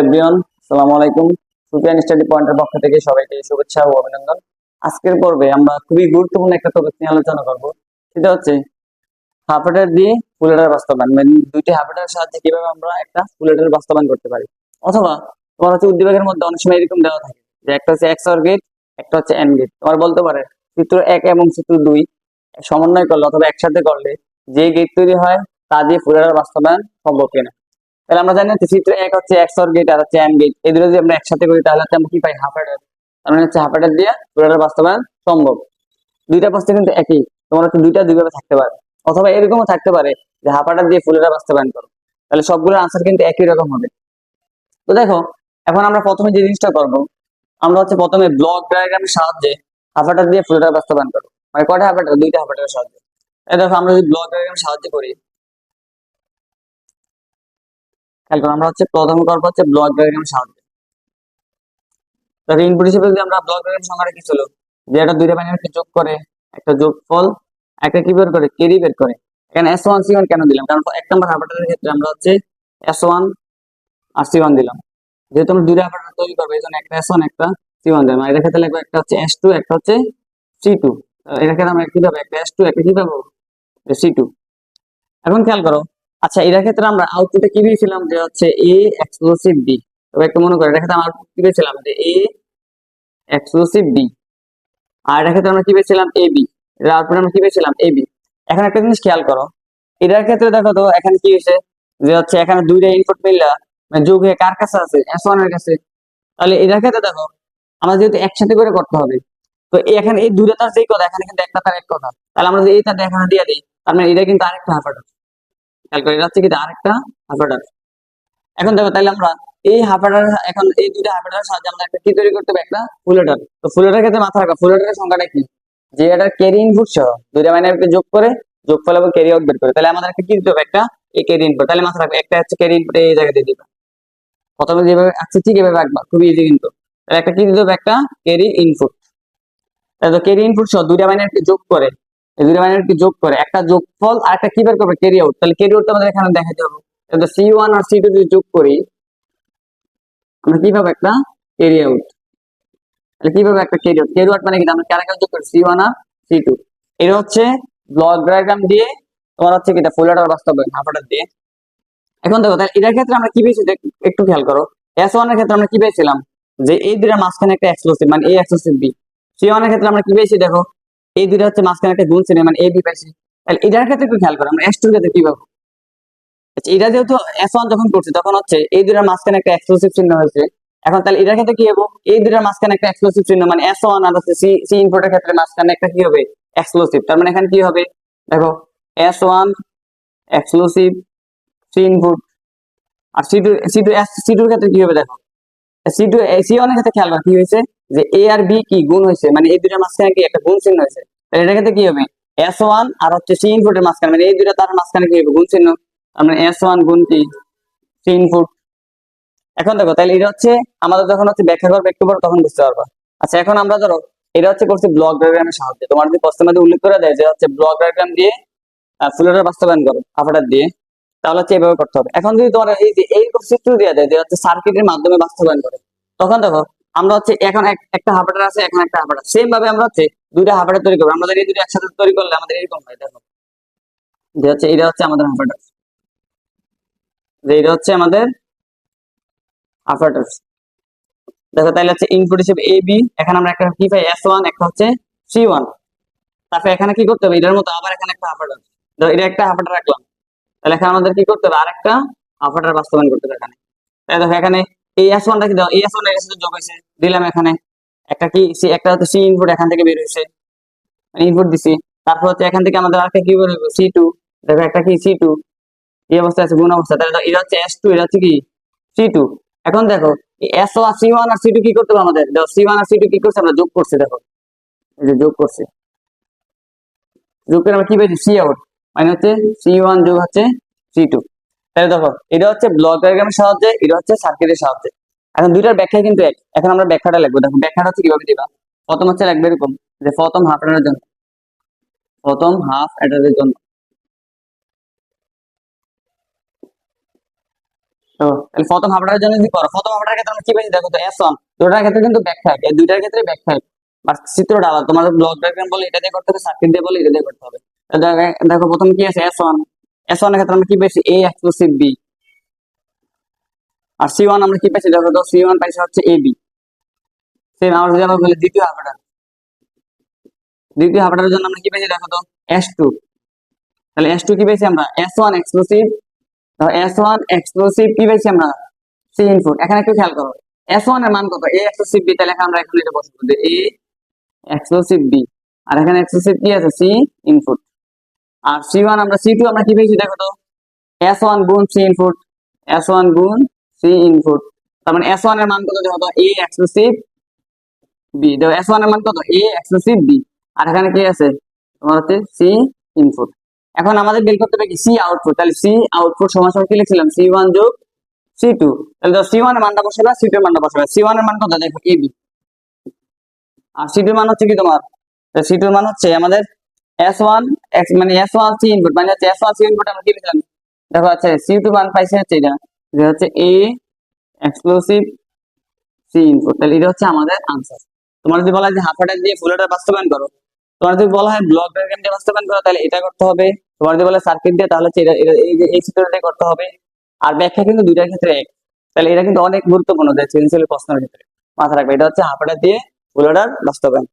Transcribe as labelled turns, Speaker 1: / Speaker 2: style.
Speaker 1: Everyone, আসসালামু আলাইকুম। Sufian study পয়েন্টের পক্ষ থেকে সবাইকে শুভেচ্ছা ও অভিনন্দন। আজকের পর্বে আমরা খুবই গুরুত্বপূর্ণ একটা টপিক নিয়ে আলোচনা করব। সেটা হচ্ছে হাফ এডার দিয়ে ফুল এডার বাস্তবায়ন, মানে দুইটি হাফ এডার সাহায্যে কিভাবে আমরা একটা ফুল এডার বাস্তবায়ন করতে পারি। অথবা তোমার হচ্ছে উদ্দীপকের মধ্যে অনেক সময় এরকম দেওয়া থাকে যে একটা হচ্ছে এক্স অর গেট, একটা হচ্ছে এন্ড গেট। তোমার বলতে পারে চিত্র 1 এবং চিত্র 2 সমন্বয় করলে অথবা একসাথে করলে যে গেট তৈরি হয় তা দিয়ে ফুল এডার বাস্তবায়ন সম্ভব কিনা। তাহলে আমরা জানি হচ্ছে চিত্র 1 হচ্ছে এক্স অর গেট আর হচ্ছে এন্ড গেট, এই দুটো যদি আমরা একসাথে করি তাহলে হচ্ছে আমরা কি পাই, হাফ এডার। তার মানে হচ্ছে হাফ এডার দিয়ে ফুল এডার বাস্তবায়ন সম্ভব। দুইটা প্রশ্ন কিন্তু একই, তোমার হচ্ছে দুইটা দুইভাবে থাকতে পারে, অথবা এরকমও থাকতে পারে যে হাফ এডার দিয়ে ফুল এডার বাস্তবায়ন করো, তাহলে সবগুলোর আনসার কিন্তু একই রকম হবে। তো দেখো, এখন আমরা প্রথমে যে জিনিসটা করবো, আমরা হচ্ছে প্রথমে ব্লক ডায়াগ্রামের সাহায্যে হাফ এডার দিয়ে ফুল এডার বাস্তবায়ন করবো। মানে কয়টা হাফ এডার, দুইটা হাফ এডারের সাহায্যে। এই দেখো, আমরা যদি ব্লক ডায়াগ্রামের সাহায্যে করি, খেয়াল করো, আমরা হচ্ছে প্রথমে করবো হচ্ছে ব্লক ডায়াগ্রামের সাহায্যে। তাহলে ইনপুট হিসেবে যদি আমরা ব্লক ডায়াগ্রাম সংখ্যাটা কি ছিল, যে একটা দুইটা বাইনারিকে যোগ করে একটা যোগফল, একটা কি বের করে, ক্যারি বের করে। এখানে S1 C1 কেন দিলাম, কারণ এক নম্বর হাফাটারের ক্ষেত্রে আমরা হচ্ছে S1 আর C1 দিলাম। যেহেতু আমরা দুইটা হাফাটার তৈরি করবো, এই জন্য একটা S1 একটা C1 দিলাম। আর এটার ক্ষেত্রে লাগবে একটা হচ্ছে S2 একটা হচ্ছে C2। এটার ক্ষেত্রে আমরা কি পাবো, একটা S2 একটা কি পাবো, C2। এখন খেয়াল করো, আচ্ছা এটার ক্ষেত্রে আমরা আউটপুটে কি পেয়েছিলাম, যে হচ্ছে A এক্সক্লুসিভ B। তবে একটা মনে করো, এটার ক্ষেত্রে আমরা কি পেয়েছিলাম, যে A এক্সক্লুসিভ B। আর এটার ক্ষেত্রে আমরা কি পেয়েছিলাম, এ বি। তারপরে আমরা কি পেয়েছিলাম, এ বি। এখন একটা জিনিস খেয়াল করো, এটার ক্ষেত্রে দেখো তো এখানে কি হয়েছে, যে হচ্ছে এখানে দুইটা ইনপুট মিললা মানে যোগ হয়ে কার কাছে আছে, S1 এর কাছে। তাহলে এটার ক্ষেত্রে দেখো, আমরা যেহেতু একসাথে করে করতে হবে, তো এখানে এই দুইটা তার যেই কথা, এখানে কিন্তু একটা তার এক কথা। তাহলে আমরা যদি এই তারটা এখানে দিয়ে দিই, তার মানে এটা কিন্তু আরেকটা হাফাডার। খেয়াল করে, এটা হচ্ছে কিন্তু আরেকটা হাফাডার। এখন দেখো, তাহলে আমরা এই হাফাডার, এখন এই দুইটা হাফাডারের সাহায্যে আমরা একটা কি তৈরি করতে হবে, একটা ফুলেটার। তো ফুলেটার ক্ষেত্রে মাথা রাখা, ফুলেটারের সংখ্যাটা কি, যে এটা ক্যারি ইনপুট সহ দুইটা বাইনারিকে যোগ করে যোগফল এবং ক্যারি আউট বের করে, তাহলে আমাদের একটা কি দিতে হবে, একটা এই ক্যারি ইনপুট। তাহলে মাথা রাখবে, একটা হচ্ছে ক্যারি ইনপুট এই জায়গায় দিয়ে দিবা। প্রথমে যেভাবে আছে ঠিক এভাবে রাখবা, খুবই ইজি কিন্তু। তাহলে একটা কি দিতে হবে, একটা ক্যারি ইনপুট। তাহলে ক্যারি ইনপুট সহ দুইটা বাইনারিকে যোগ করে, এই দুইটা বাইনারিকে যোগ করে একটা যোগফল আর একটা কি বের করবে, ক্যারি আউট। তাহলে ক্যারি আউট আমাদের এখানে দেখাতে হবে। তাহলে C1 আর C2 যদি যোগ করি, আমরা কিভাবে একটা ক্যারি আউট, তাহলে কিভাবে একটা ক্যারি আউট, ক্যারি আউট মানে কি, আমরা কারা কারা যোগ করি, C1 আর C2। এটা হচ্ছে ব্লক ডায়াগ্রাম দিয়ে তোমার হচ্ছে কি, এটা ফুল অর্ডার বাস্তবায়ন হাফ অর্ডার দিয়ে। এখন দেখো, তাহলে এটার ক্ষেত্রে আমরা কি পেয়েছি, একটু খেয়াল করো। S1 এর ক্ষেত্রে আমরা কি পেয়েছিলাম, যে এই দুইটার মাঝখানে একটা এক্সক্লুসিভ মানে A এক্সক্লুসিভ B। C1 এর ক্ষেত্রে আমরা কি পেয়েছি, দেখো এই দুইটা হচ্ছে মাঝখানে একটা গুণ চিহ্ন মানে A B পাইছি। তাহলে এটার ক্ষেত্রে একটু খেয়াল করো, আমরা S2 এর ক্ষেত্রে কি পাবো। আচ্ছা, এটা যেহেতু S1 যখন করছি তখন হচ্ছে এই দুইটার মাঝখানে একটা এক্সক্লুসিভ চিহ্ন হয়েছে। এখন তাহলে এটার ক্ষেত্রে কি হবে, এই দুইটার মাঝখানে একটা এক্সক্লুসিভ চিহ্ন মানে S1 আর হচ্ছে সি ইনপুটের ক্ষেত্রে মাঝখানে একটা কি হবে, এক্সক্লুসিভ। তার মানে এখানে কি হবে, দেখো S1 এক্সক্লুসিভ সি ইনপুট, আর সি টুর ক্ষেত্রে কি হবে, দেখো C1 এর ক্ষেত্রে খেয়াল করো কি হয়েছে, যে A আর B কি গুণ হয়েছে, মানে এই দুইটার মাঝখানে কি একটা গুণ চিহ্ন হয়েছে। তাহলে এটার ক্ষেত্রে কি হবে, S1 আর হচ্ছে সি ইনপুটের মাঝখানে মানে এই দুইটা তার মাঝখানে কি হবে, গুণ চিহ্ন। আমরা S1 গুণ কি সি ইনপুট। এখন দেখো, তাহলে এটা হচ্ছে আমাদের যখন হচ্ছে ব্যাখ্যা করবে একটু পর তখন বুঝতে পারবা। আচ্ছা, এখন আমরা ধরো এটা হচ্ছে করছি ব্লক ডায়াগ্রামের সাহায্যে। তোমার যদি প্রশ্নের মধ্যে উল্লেখ করে দেয় যে হচ্ছে ব্লক ডায়াগ্রাম দিয়ে ফুলের বাস্তবায়ন করো হাফাটার দিয়ে, তাহলে হচ্ছে এভাবে করতে হবে। এখন যদি তোমার এই যে এই চিত্র দেওয়া যায় যে হচ্ছে সার্কিটের মাধ্যমে বাস্তবায়ন করে, তখন দেখো আমরা হচ্ছে এখন একটা হাফাটার আছে, এখন একটা হাফাটার, সেম ভাবে আমরা হচ্ছে দুইটা হাফাটার তৈরি করবো। আমরা জানি এই দুটো একসাথে তৈরি করলে আমাদের এরকম হয়, দেখো যে হচ্ছে এটা হচ্ছে আমাদের হাফাটার, যে এটা হচ্ছে আমাদের হাফাটার। দেখো, তাহলে হচ্ছে ইনপুট হিসেবে এ বি, এখানে আমরা একটা কি পাই, S1 একটা হচ্ছে C1। তারপরে এখানে কি করতে হবে, এটার মতো আবার এখানে একটা হাফাটার, ধরো এটা একটা হাফাটার রাখলাম। তাহলে এখানে আমাদের কি করতে হবে, আরেকটা হাফাটার বাস্তবায়ন করতে হবে এখানে। তাহলে দেখো, এখানে এই S1টা কি দাও, এই S1 এর সাথে যোগ হয়েছে, দিলাম এখানে একটা কি একটা হচ্ছে সি ইনপুট এখান থেকে বের হয়েছে, মানে ইনপুট দিছি। তারপর হচ্ছে এখান থেকে আমাদের আরেকটা কি বের হবে, C2। দেখো একটা কি C2 এই অবস্থায় আছে, গুণ অবস্থা। তাহলে এটা হচ্ছে S2, এটা হচ্ছে কি C2। এখন দেখো C1 আর C2 কি করতে হবে আমাদের, দেখো C1 আর C2 কি করছে, আমরা যোগ করছি। দেখো এই যে যোগ করছি, যোগ করে আমরা কি পেয়েছি, সি আউট, মানে হচ্ছে C1 যোগ হচ্ছে C2। তাহলে দেখো, এটা হচ্ছে ব্লক ডায়াগ্রামের সাহায্যে, এটা হচ্ছে সার্কিটের সাহায্যে। এখন দুইটার ব্যাখ্যা কিন্তু এক। এখন আমরা ব্যাখ্যাটা লিখবো। দেখো ব্যাখ্যাটা হচ্ছে কিভাবে দিবা, প্রথম হচ্ছে লিখবে এরকম, যে প্রথম হাফ এডারের জন্য, প্রথম হাফ এডারের জন্য তো তাহলে প্রথম হাফ জন্য যদি করো, প্রথম হাফটার ক্ষেত্রে আমরা কি পেয়েছি দেখো তো S1, দুটার ক্ষেত্রে কিন্তু ব্যাখ্যা এই দুইটার ক্ষেত্রে ব্যাখ্যা বাস চিত্রটা আলাদা। তোমাদের ব্লক ডায়াগ্রাম বলে এটা দিয়ে করতে হবে, সার্কিট দিয়ে বলে এটা দিয়ে করতে হবে। তাহলে দেখো প্রথম কি আছে S1, S1 এর ক্ষেত্রে আমরা কি পেয়েছি A exclusive B, R C1 আমরা কি পেয়েছি দেখো তো C1 পাইছি হচ্ছে AB। সেম আমরা যদি আমরা বলি দ্বিতীয় হাফটার জন্য আমরা কি পেয়েছি দেখো তো S2, তাহলে S2 কি পেয়েছি আমরা S1 এক্সক্লুসিভ, S1 এক্সক্লুসিভ কি পেয়েছি আমরা C ইনপুট। এখানে একটু খেয়াল করো S1 এর মান কত A এক্সক্লুসিভ B, তাহলে আমরা এখন এটা বসাবো যে A এক্সক্লুসিভ B, আর এখানে এক্সক্লুসিভ কি আছে C ইনপুট। আর C1 আমরা C2 আমরা কি পেয়েছি দেখো তো S1 গুণ C ইনপুট, S1 গুণ C ইনপুট। তার মানে S1 এর মান কত দেখো তো A এক্সক্লুসিভ B, দেখো S1 এর মান কত A এক্সক্লুসিভ B, আর এখানে কি আছে তোমার হচ্ছে C ইনপুট। এখন আমাদের বের করতে হবে কি C আউটপুট, তাহলে C আউটপুট সমান সমান কি লিখছিলাম C1 যোগ C2, তাহলে তো C1 এর মানটা বসাবে, C2 এর মানটা বসাবে। C1 এর মান কত দেখো AB, আর C2 এর মান হচ্ছে কি তোমার, C2 এর মান হচ্ছে আমাদের S1 মানে S1 C ইনপুট, মানে হচ্ছে S1 C ইনপুট আমরা কি লিখলাম দেখো আচ্ছা C2 মান পাইছে হচ্ছে এটা, যে হচ্ছে A এক্সক্লুসিভ C ইনপুট। তাহলে এটা হচ্ছে আমাদের আনসার। তোমার যদি বলা হয় যে হাফ অর্ডার দিয়ে ফুল অর্ডার বাস্তবায়ন করো, তোমার যদি বলা হয় ব্লক ডায়াগ্রাম দিয়ে বাস্তবায়ন করো তাহলে এটা করতে হবে, তোমার যদি বলে সার্কিট দিয়ে তাহলে হচ্ছে এই যে এই চিত্রটা করতে হবে। আর ব্যাখ্যা কিন্তু দুইটার ক্ষেত্রে এক, তাহলে এটা কিন্তু অনেক গুরুত্বপূর্ণ যে সৃজনশীল প্রশ্নের ক্ষেত্রে মাথা রাখবে। এটা হচ্ছে হাফ অর্ডার দিয়ে ফুল অর্ডার বাস্তবায়ন।